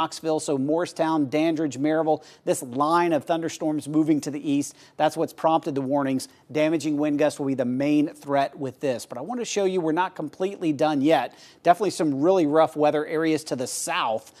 Knoxville, so Morristown, Dandridge, Maryville, this line of thunderstorms moving to the east, that's what's prompted the warnings. Damaging wind gusts will be the main threat with this. But I want to show you we're not completely done yet. Definitely some really rough weather areas to the south.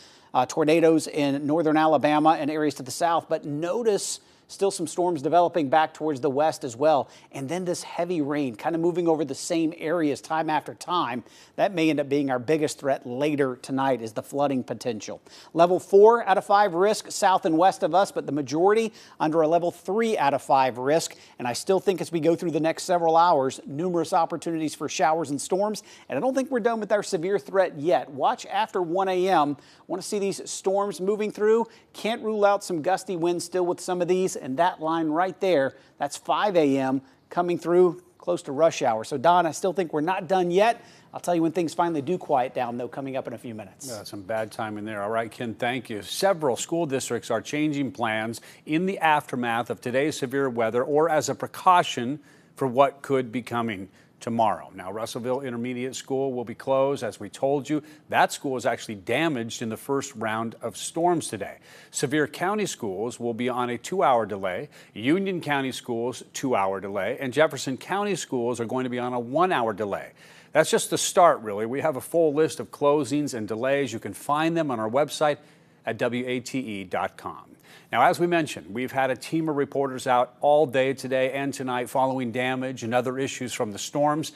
Tornadoes in northern Alabama and areas to the south. But notice still some storms developing back towards the west as well. And then this heavy rain kind of moving over the same areas time after time. That may end up being our biggest threat later tonight is the flooding potential. Level 4 out of 5 risk south and west of us, but the majority under a level 3 out of 5 risk. And I still think as we go through the next several hours, numerous opportunities for showers and storms. And I don't think we're done with our severe threat yet. Watch after 1 a.m. Want to see these storms moving through. Can't rule out some gusty winds still with some of these. And that line right there, that's 5 a.m. coming through close to rush hour. So, Don, I still think we're not done yet. I'll tell you when things finally do quiet down, though, coming up in a few minutes. Yeah, some bad timing there. All right, Ken, thank you. Several school districts are changing plans in the aftermath of today's severe weather or as a precaution for what could be coming tomorrow. Now, Russellville Intermediate School will be closed. As we told you, that school is actually damaged in the first round of storms today. Sevier County schools will be on a 2-hour delay. Union County schools, 2-hour delay. And Jefferson County schools are going to be on a 1-hour delay. That's just the start, really. We have a full list of closings and delays. You can find them on our website at WATE.com. Now, as we mentioned, we've had a team of reporters out all day today and tonight following damage and other issues from the storms.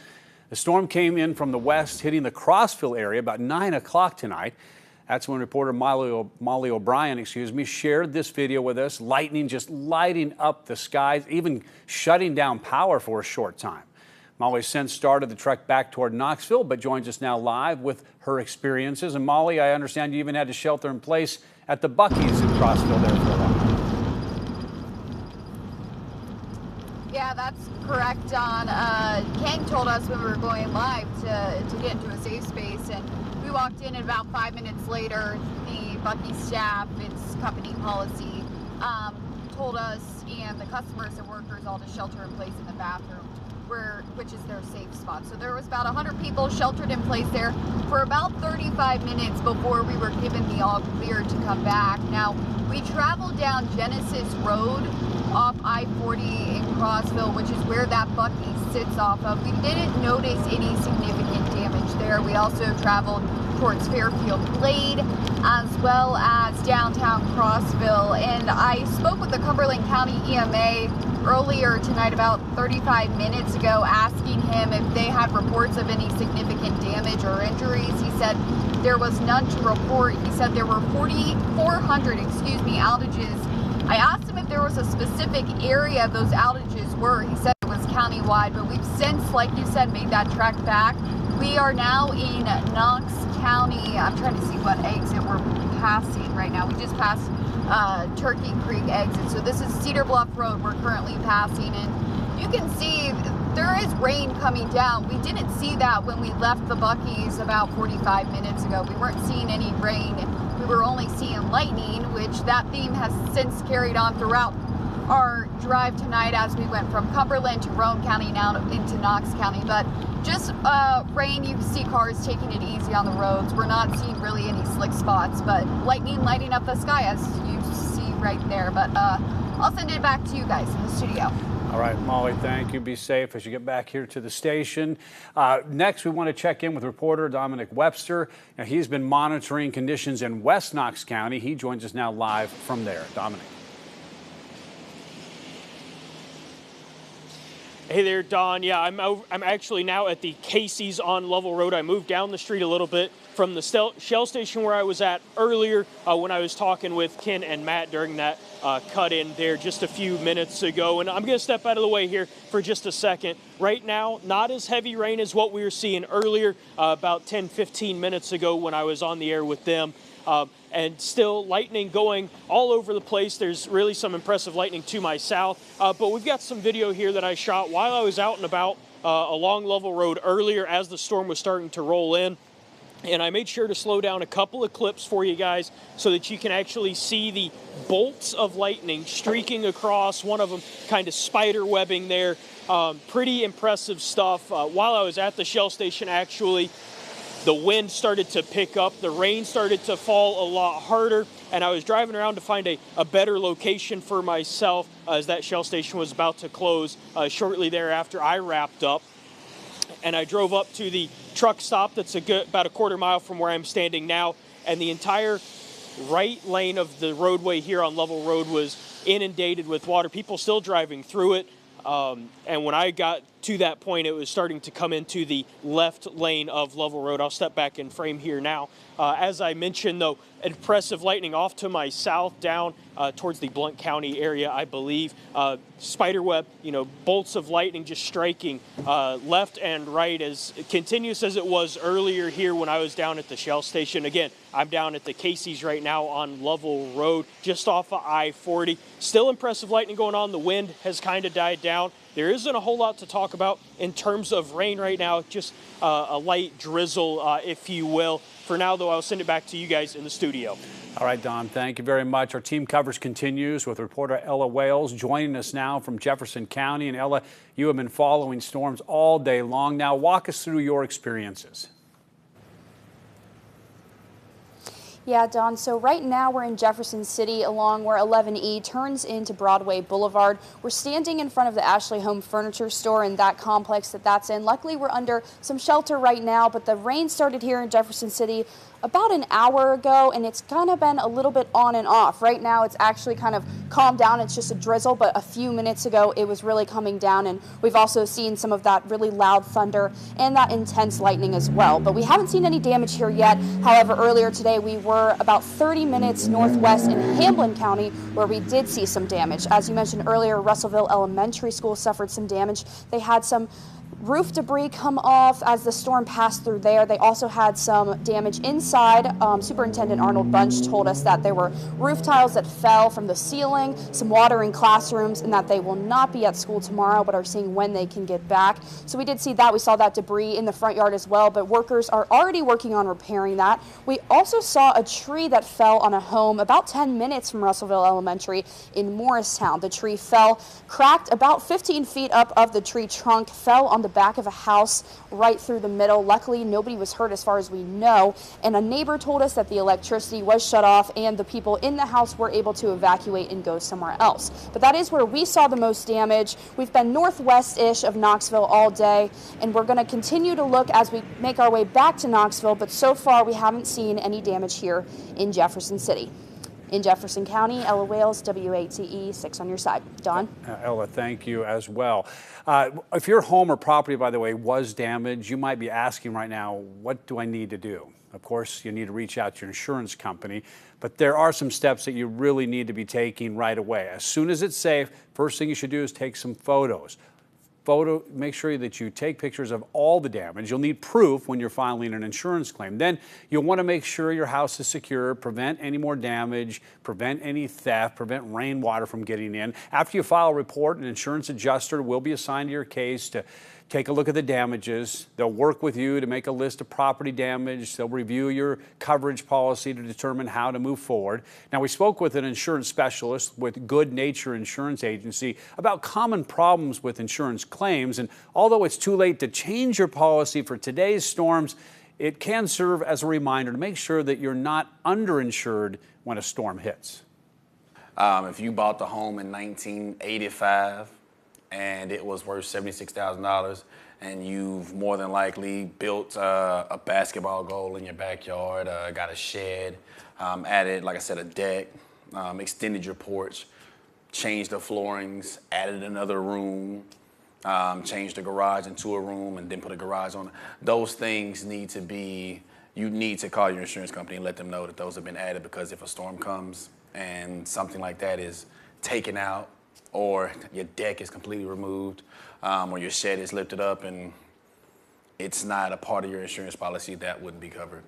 The storm came in from the west, hitting the Crossville area about 9 o'clock tonight. That's when reporter Molly O'Brien, shared this video with us. Lightning just lighting up the skies, even shutting down power for a short time. Molly since started the trek back toward Knoxville, but joins us now live with her experiences. And Molly, I understand you even had to shelter in place at the Buc-ee's in Crossville there for a while. Yeah, that's correct, Don. Ken told us when we were going live to get into a safe space, and we walked in, and about 5 minutes later, the Buc-ee's staff, its company policy, told us and the customers and workers all to shelter in place in the bathroom, which is their safe spot. So there was about 100 people sheltered in place there for about 35 minutes before we were given the all clear to come back. Now, we traveled down Genesis Road off I-40 in Crossville, which is where that Buc-ee's sits off of. We didn't notice any significant damage there. We also traveled towards Fairfield Glade as well as downtown Crossville. And I spoke with the Cumberland County EMA earlier tonight, about 35 minutes ago, asking him if they had reports of any significant damage or injuries. He said there was none to report. He said there were 400 outages. I asked him if there was a specific area those outages were. He said it was countywide, but we've since, like you said, made that trek back. We are now in Knox County. I'm trying to see what exit we're passing right now. We just passed Turkey Creek exit. So this is Cedar Bluff Road we're currently passing, and you can see there is rain coming down. We didn't see that when we left the Buc-ee's about 45 minutes ago. We weren't seeing any rain. We were only seeing lightning, which that theme has since carried on throughout our drive tonight as we went from Cumberland to Roane County now into Knox County. But just rain, you see cars taking it easy on the roads. We're not seeing really any slick spots, but lightning lighting up the sky as you see right there. But I'll send it back to you guys in the studio. All right, Molly, thank you. Be safe as you get back here to the station. Next, we want to check in with reporter Dominic Webster. Now, he's been monitoring conditions in West Knox County. He joins us now live from there. Dominic. Hey there, Don. Yeah, I'm actually now at the Casey's on Lovell Road. I moved down the street a little bit from the Shell station where I was at earlier when I was talking with Ken and Matt during that cut-in there just a few minutes ago. And I'm going to step out of the way here for just a second. Right now, not as heavy rain as what we were seeing earlier about 10-15 minutes ago when I was on the air with them. And still lightning going all over the place. There's really some impressive lightning to my south. But we've got some video here that I shot while I was out and about along Lovell Road earlier as the storm was starting to roll in. And I made sure to slow down a couple of clips for you guys so that you can actually see the bolts of lightning streaking across, one of them kind of spider webbing there. Pretty impressive stuff. While I was at the Shell station, actually, the wind started to pick up, the rain started to fall a lot harder, and I was driving around to find a better location for myself as that Shell station was about to close shortly thereafter I wrapped up. And I drove up to the truck stop that's about a quarter mile from where I'm standing now, and the entire right lane of the roadway here on Level Road was inundated with water, people still driving through it. And when I got to that point, it was starting to come into the left lane of Level Road. I'll step back in frame here now. As I mentioned, though, impressive lightning off to my south down towards the Blount County area, I believe. Spiderweb, bolts of lightning just striking left and right as continuous as it was earlier here when I was down at the Shell station. Again, I'm down at the Casey's right now on Level Road, just off of I-40. Still impressive lightning going on. The wind has kind of died down. There isn't a whole lot to talk about in terms of rain right now, just a light drizzle, if you will. For now, though, I'll send it back to you guys in the studio. All right, Don, thank you very much. Our team coverage continues with reporter Ella Wales joining us now from Jefferson County. And Ella, you have been following storms all day long. Now, walk us through your experiences. Yeah, Don, so right now we're in Jefferson City along where 11E turns into Broadway Boulevard. We're standing in front of the Ashley Home Furniture Store in that complex that's in. Luckily, we're under some shelter right now, but the rain started here in Jefferson City about an hour ago, and it's kind of been a little bit on and off. Right now, it's actually kind of calmed down. It's just a drizzle, but a few minutes ago, it was really coming down, and we've also seen some of that really loud thunder and that intense lightning as well. But we haven't seen any damage here yet. However, earlier today, we were about 30 minutes northwest in Hamblin County, where we did see some damage. As you mentioned earlier, Russellville Elementary School suffered some damage. They had some roof debris come off as the storm passed through there. They also had some damage inside. Superintendent Arnold Bunch told us that there were roof tiles that fell from the ceiling, some water in classrooms, and that they will not be at school tomorrow, but are seeing when they can get back. So we did see that. We saw that debris in the front yard as well, but workers are already working on repairing that. We also saw a tree that fell on a home about 10 minutes from Russellville Elementary in Morristown. The tree fell, cracked about 15 feet up of the tree trunk, fell on the back of a house right through the middle. Luckily, nobody was hurt as far as we know, and a neighbor told us that the electricity was shut off and the people in the house were able to evacuate and go somewhere else. But that is where we saw the most damage. We've been northwest-ish of Knoxville all day, and we're going to continue to look as we make our way back to Knoxville, but so far we haven't seen any damage here in Jefferson City. In Jefferson County, Ella Wales, WATE 6 on your side. Don? Ella, thank you as well. If your home or property, by the way, was damaged, you might be asking right now, what do I need to do? Of course, you need to reach out to your insurance company, but there are some steps that you really need to be taking right away. As soon as it's safe, first thing you should do is take some photos. Make sure that you take pictures of all the damage. You'll need proof when you're filing an insurance claim. Then you'll want to make sure your house is secure, prevent any more damage, prevent any theft, prevent rainwater from getting in. After you file a report, an insurance adjuster will be assigned to your case to take a look at the damages. They'll work with you to make a list of property damage. They'll review your coverage policy to determine how to move forward. Now, we spoke with an insurance specialist with Good Nature Insurance Agency about common problems with insurance claims. And although it's too late to change your policy for today's storms, it can serve as a reminder to make sure that you're not underinsured when a storm hits. If you bought the home in 1985, and it was worth $76,000, and you've more than likely built a basketball goal in your backyard, got a shed, added, like I said, a deck, extended your porch, changed the floorings, added another room, changed the garage into a room, and then put a garage on. Those things need to be, you need to call your insurance company and let them know that those have been added, because if a storm comes and something like that is taken out, or your deck is completely removed, or your shed is lifted up and it's not a part of your insurance policy, that wouldn't be covered.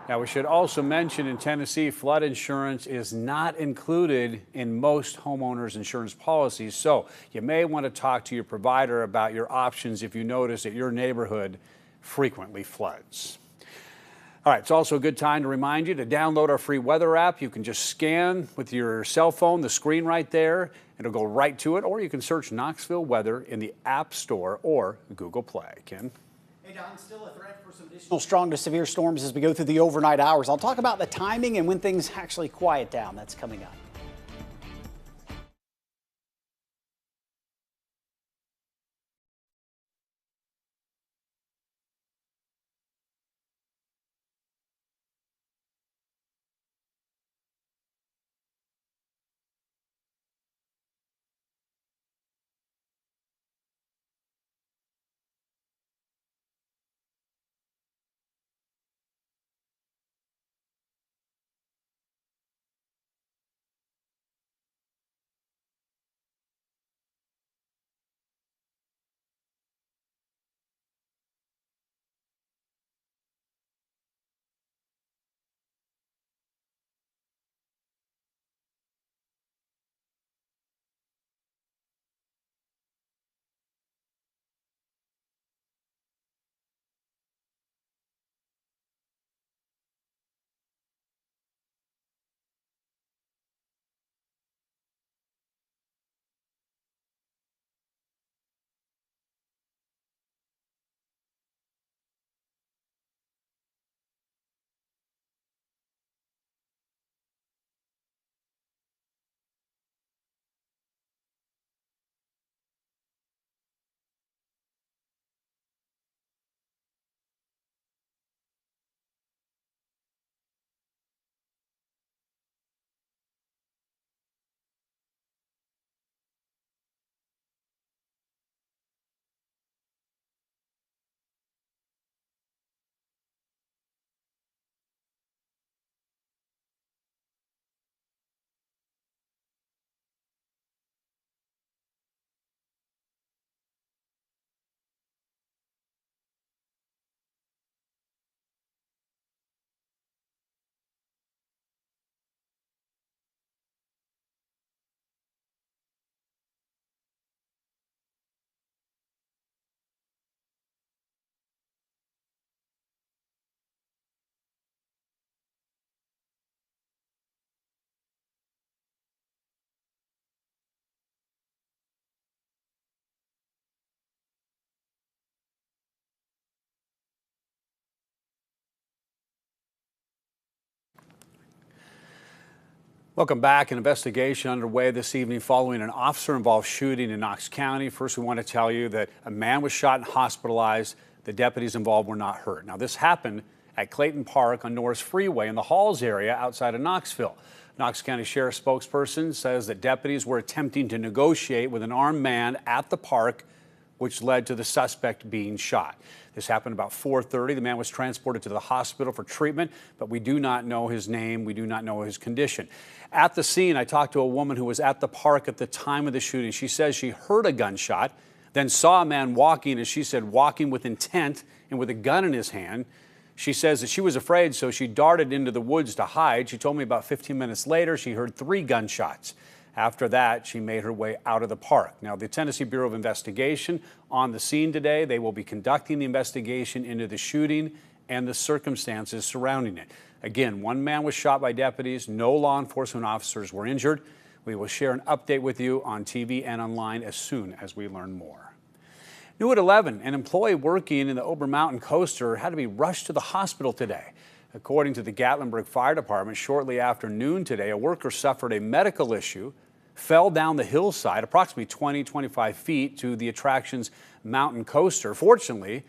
Now, we should also mention in Tennessee, flood insurance is not included in most homeowners' insurance policies, so you may want to talk to your provider about your options if you notice that your neighborhood frequently floods. All right, it's also a good time to remind you to download our free weather app. You can just scan with your cell phone the screen right there. It'll go right to it, or you can search Knoxville Weather in the App Store or Google Play. Ken? Hey, Don, still a threat for some additional strong to severe storms as we go through the overnight hours. I'll talk about the timing and when things actually quiet down. That's coming up. Welcome back. An investigation underway this evening following an officer-involved shooting in Knox County. First, we want to tell you that a man was shot and hospitalized. The deputies involved were not hurt. Now, this happened at Clayton Park on Norris Freeway in the Halls area outside of Knoxville. Knox County Sheriff's spokesperson says that deputies were attempting to negotiate with an armed man at the park, which led to the suspect being shot. This happened about 4:30. The man was transported to the hospital for treatment, but we do not know his name. We do not know his condition. At the scene, I talked to a woman who was at the park at the time of the shooting. She says she heard a gunshot, then saw a man walking, as she said, walking with intent and with a gun in his hand. She says that she was afraid, so she darted into the woods to hide. She told me about 15 minutes later, she heard 3 gunshots. After that, she made her way out of the park. Now, the Tennessee Bureau of Investigation on the scene today. They will be conducting the investigation into the shooting and the circumstances surrounding it. Again, 1 man was shot by deputies. No law enforcement officers were injured. We will share an update with you on TV and online as soon as we learn more. New at 11, an employee working in the Ober Mountain Coaster had to be rushed to the hospital today. According to the Gatlinburg Fire Department, shortly after noon today, a worker suffered a medical issue, fell down the hillside approximately 25 feet to the attraction's mountain coaster. Fortunately,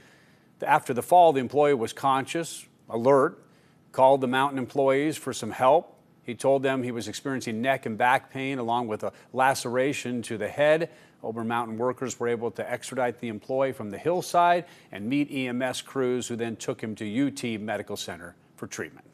after the fall, the employee was conscious, alert, called the mountain employees for some help. He told them he was experiencing neck and back pain along with a laceration to the head. Ober Mountain workers were able to extradite the employee from the hillside and meet EMS crews, who then took him to UT Medical Center for treatment.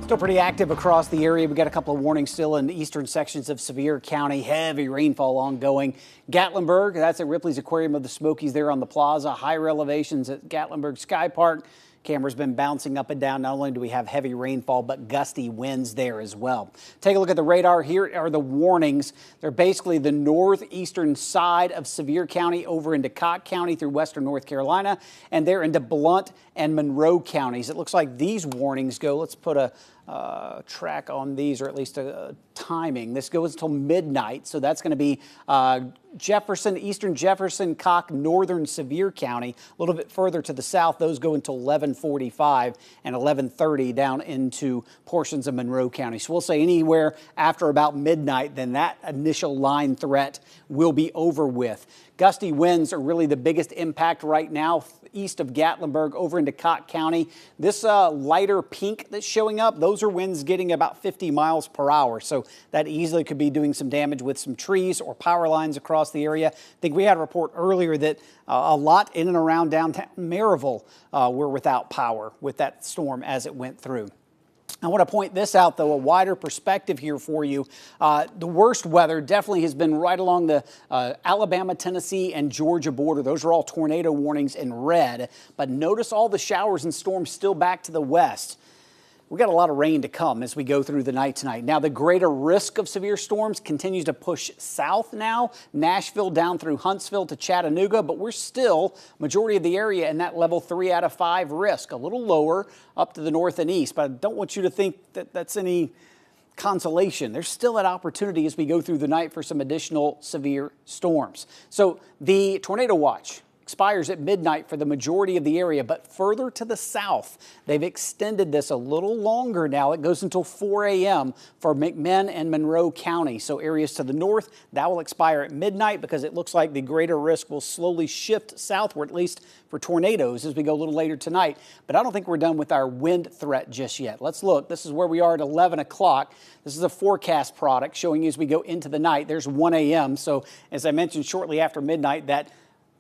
Still pretty active across the area. We got a couple of warnings still in the eastern sections of Sevier County. Heavy rainfall ongoing. Gatlinburg, that's at Ripley's Aquarium of the Smokies there on the plaza. Higher elevations at Gatlinburg Sky Park. Camera's been bouncing up and down. Not only do we have heavy rainfall, but gusty winds there as well. Take a look at the radar. Here are the warnings. They're basically the northeastern side of Sevier County over into Cott County through western North Carolina, and they're into Blount and Monroe counties. It looks like these warnings go, let's put a track on these, or at least a timing. This goes until midnight, so that's going to be Jefferson, Eastern Jefferson, Cock, Northern Sevier County. A little bit further to the south, those go until 11:45 and 11:30 down into portions of Monroe County. So we'll say anywhere after about midnight, then that initial line threat will be over with. Gusty winds are really the biggest impact right now east of Gatlinburg over into Cott County. This lighter pink that's showing up, those are winds getting about 50 miles per hour. So that easily could be doing some damage with some trees or power lines across the area. I think we had a report earlier that a lot in and around downtown Maryville were without power with that storm as it went through. I want to point this out, though, a wider perspective here for you. The worst weather definitely has been right along the Alabama, Tennessee, and Georgia border. Those are all tornado warnings in red. But notice all the showers and storms still back to the west. We got a lot of rain to come as we go through the night tonight. Now, the greater risk of severe storms continues to push south now, Nashville down through Huntsville to Chattanooga, but we're still, majority of the area in that level 3 out of 5 risk, a little lower up to the north and east. But I don't want you to think that that's any consolation. There's still that opportunity as we go through the night for some additional severe storms. So the tornado watch expires at midnight for the majority of the area, but further to the south, they've extended this a little longer now. It goes until 4 a.m. for McMinn and Monroe County. So areas to the north, that will expire at midnight because it looks like the greater risk will slowly shift southward, at least for tornadoes as we go a little later tonight. But I don't think we're done with our wind threat just yet. Let's look. This is where we are at 11 o'clock. This is a forecast product showing you as we go into the night. There's 1 a.m. So as I mentioned, shortly after midnight, that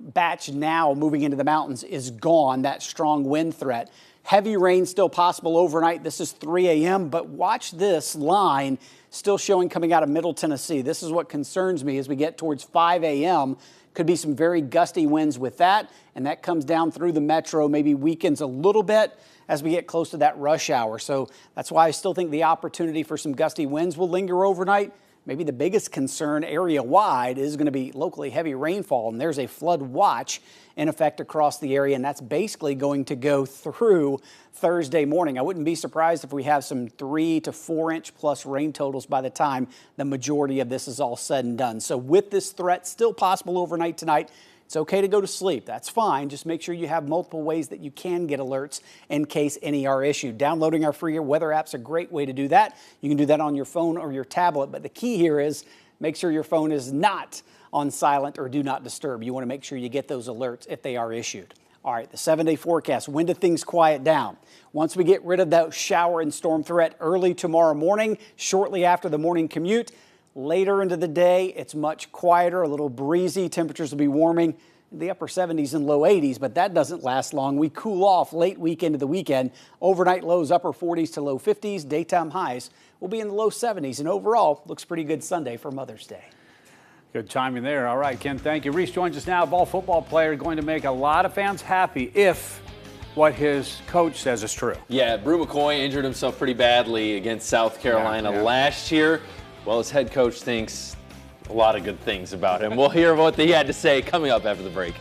batch now moving into the mountains is gone, that strong wind threat. Heavy rain still possible overnight. This is 3 a.m., but watch this line still showing coming out of Middle Tennessee. This is what concerns me as we get towards 5 a.m. Could be some very gusty winds with that, and that comes down through the metro, maybe weakens a little bit as we get close to that rush hour. So that's why I still think the opportunity for some gusty winds will linger overnight. Maybe the biggest concern area-wide is going to be locally heavy rainfall, and there's a flood watch in effect across the area, and that's basically going to go through Thursday morning. I wouldn't be surprised if we have some 3 to 4 inch plus rain totals by the time the majority of this is all said and done. So with this threat still possible overnight tonight, it's okay to go to sleep. That's fine. Just make sure you have multiple ways that you can get alerts in case any are issued. Downloading our free weather app's a great way to do that. You can do that on your phone or your tablet. But the key here is make sure your phone is not on silent or do not disturb. You want to make sure you get those alerts if they are issued. All right, the 7-day forecast. When do things quiet down? Once we get rid of that shower and storm threat early tomorrow morning, shortly after the morning commute, later into the day, it's much quieter, a little breezy. Temperatures will be warming in the upper 70s and low 80s, but that doesn't last long. We cool off late week into the weekend. Overnight lows upper 40s to low 50s. Daytime highs will be in the low 70s. And overall, looks pretty good Sunday for Mother's Day. Good timing there. All right, Ken, thank you. Reese joins us now. A ball football player going to make a lot of fans happy if what his coach says is true. Yeah, Brew McCoy injured himself pretty badly against South Carolina last year. Well, his head coach thinks a lot of good things about him. We'll hear what he had to say coming up after the break.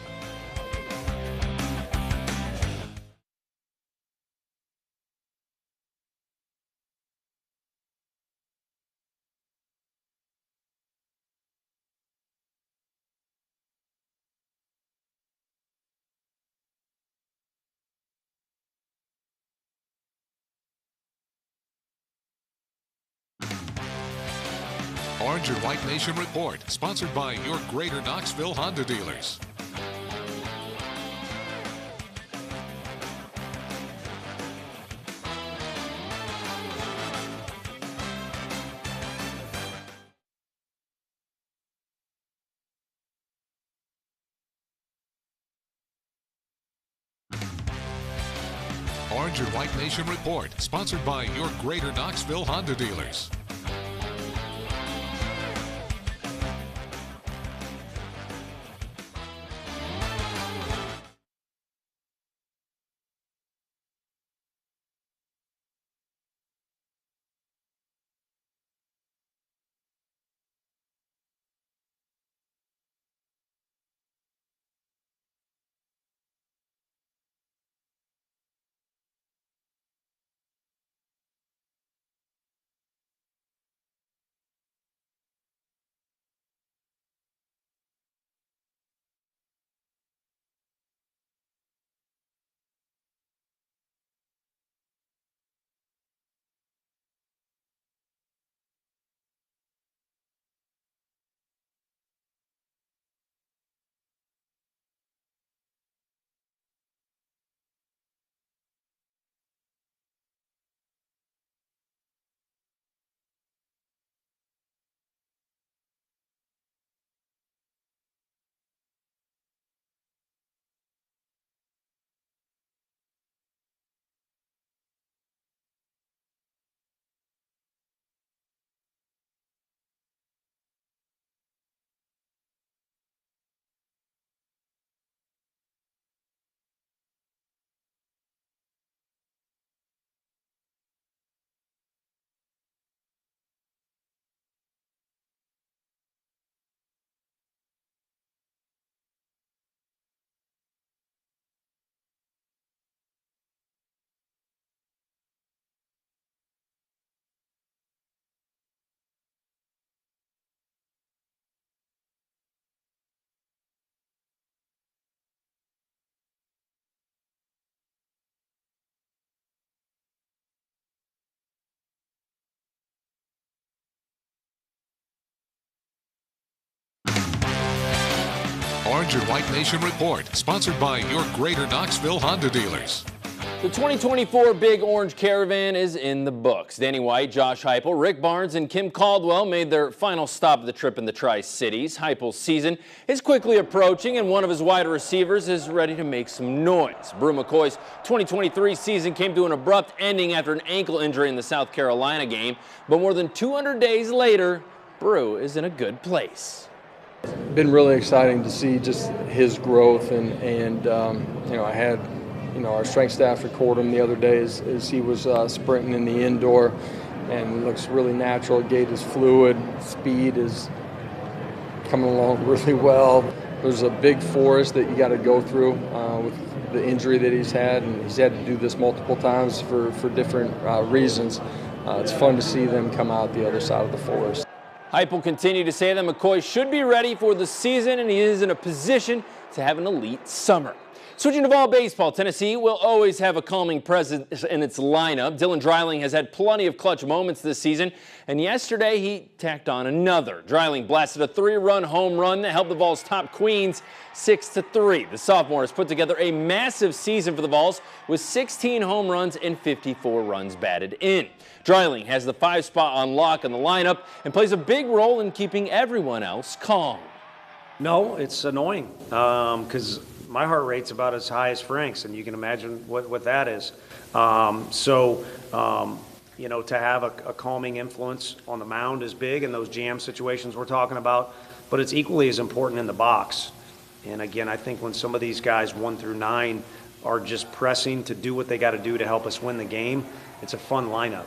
Orange and White Nation Report, sponsored by your Greater Knoxville Honda dealers. Orange and White Nation Report, sponsored by your Greater Knoxville Honda dealers. Orange and White Nation Report, sponsored by your Greater Knoxville Honda dealers. The 2024 Big Orange Caravan is in the books. Danny White, Josh Heupel, Rick Barnes, and Kim Caldwell made their final stop of the trip in the Tri-Cities. Heupel's season is quickly approaching, and one of his wide receivers is ready to make some noise. Brew McCoy's 2023 season came to an abrupt ending after an ankle injury in the South Carolina game, but more than 200 days later, Brew is in a good place. Been really exciting to see just his growth, and I had our strength staff record him the other day as he was sprinting in the indoor, and it looks really natural. Gait is fluid, speed is coming along really well. There's a big forest that you got to go through with the injury that he's had, and he's had to do this multiple times for different reasons. It's fun to see them come out the other side of the forest. Heupel continued to say that McCoy should be ready for the season, and he is in a position to have an elite summer. Switching to ball baseball, Tennessee will always have a calming presence in its lineup. Dylan Dreiling has had plenty of clutch moments this season, and yesterday he tacked on another. Dreiling blasted a 3-run home run that helped the Vols top Queens 6-3. The sophomore has put together a massive season for the Vols with 16 home runs and 54 runs batted in. Dreiling has the 5 spot on lock in the lineup and plays a big role in keeping everyone else calm. No, it's annoying because my heart rate's about as high as Frank's, and you can imagine what that is. To have a calming influence on the mound is big in those jam situations we're talking about, but it's equally as important in the box. And again, I think when some of these guys 1 through 9 are just pressing to do what they got to do to help us win the game, it's a fun lineup.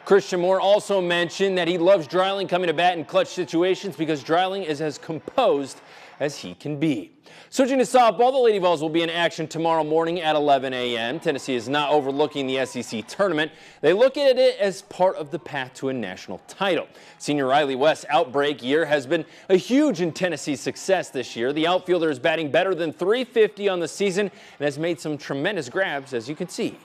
Christian Moore also mentioned that he loves Dreiling coming to bat in clutch situations because Dreiling is as composed as he can be. Switching to softball, the Lady Vols will be in action tomorrow morning at 11 a.m. Tennessee is not overlooking the SEC tournament. They look at it as part of the path to a national title. Senior Riley West's outbreak year has been a huge in Tennessee's success this year. The outfielder is batting better than .350 on the season and has made some tremendous grabs, as you can see.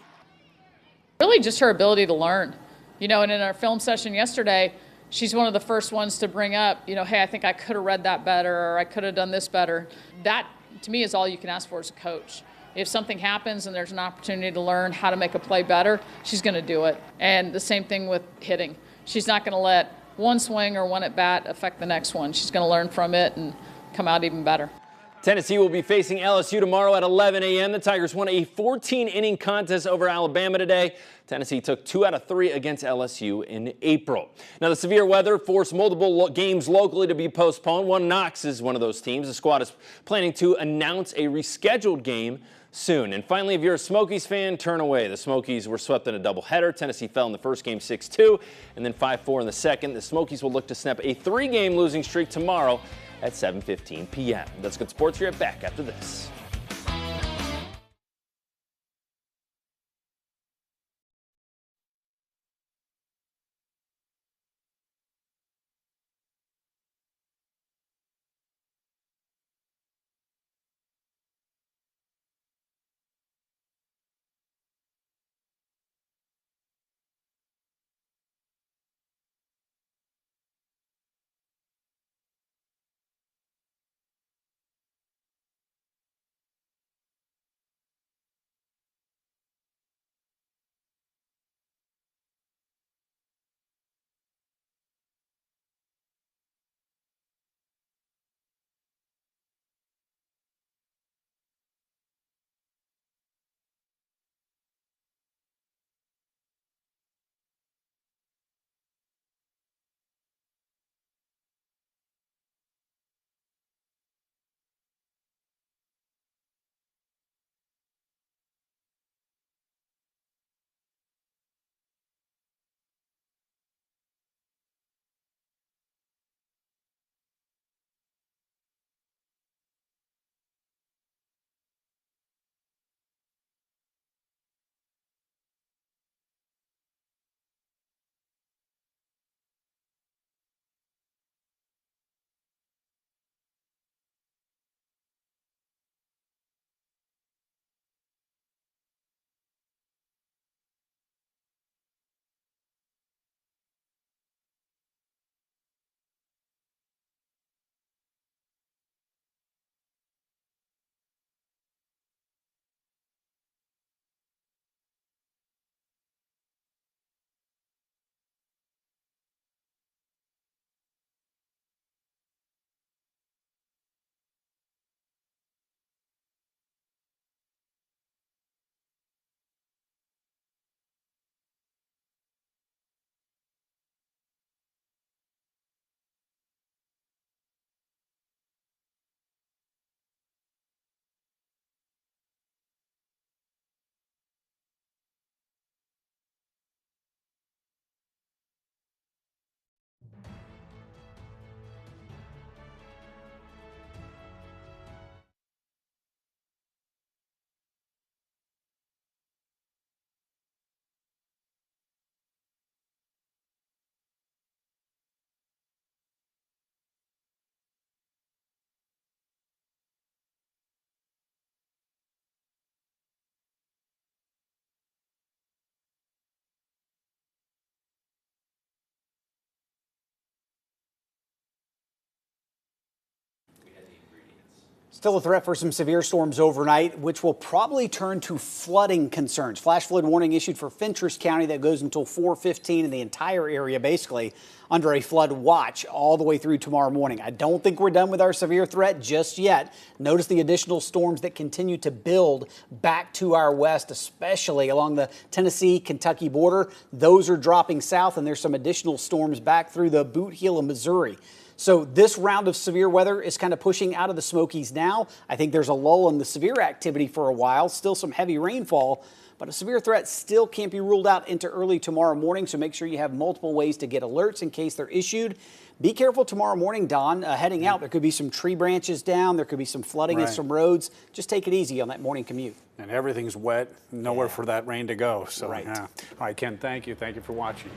Really just her ability to learn. And in our film session yesterday, she's one of the first ones to bring up, hey, I think I could have read that better, or I could have done this better. That, to me, is all you can ask for as a coach. If something happens and there's an opportunity to learn how to make a play better, she's going to do it. And the same thing with hitting. She's not going to let one swing or one at bat affect the next one. She's going to learn from it and come out even better. Tennessee will be facing LSU tomorrow at 11 a.m. The Tigers won a 14-inning contest over Alabama today. Tennessee took 2 out of 3 against LSU in April. Now, the severe weather forced multiple games locally to be postponed. One Knox is one of those teams. The squad is planning to announce a rescheduled game soon. And finally, if you're a Smokies fan, turn away. The Smokies were swept in a doubleheader. Tennessee fell in the first game 6-2 and then 5-4 in the second. The Smokies will look to snap a 3-game losing streak tomorrow at 7:15 p.m. That's Good Sports. We're back after this. Still a threat for some severe storms overnight, which will probably turn to flooding concerns. Flash flood warning issued for Fentress County that goes until 4:15 in the entire area, basically under a flood watch all the way through tomorrow morning. I don't think we're done with our severe threat just yet. Notice the additional storms that continue to build back to our west, especially along the Tennessee-Kentucky border. Those are dropping south, and there's some additional storms back through the Boot Heel of Missouri. So this round of severe weather is kind of pushing out of the Smokies now. I think there's a lull in the severe activity for a while, still some heavy rainfall, but a severe threat still can't be ruled out into early tomorrow morning, so make sure you have multiple ways to get alerts in case they're issued. Be careful tomorrow morning, Don, heading out. There could be some tree branches down. There could be some flooding in some roads. Just take it easy on that morning commute. And everything's wet, nowhere for that rain to go. So, Right. yeah. All right, Ken, thank you. Thank you for watching.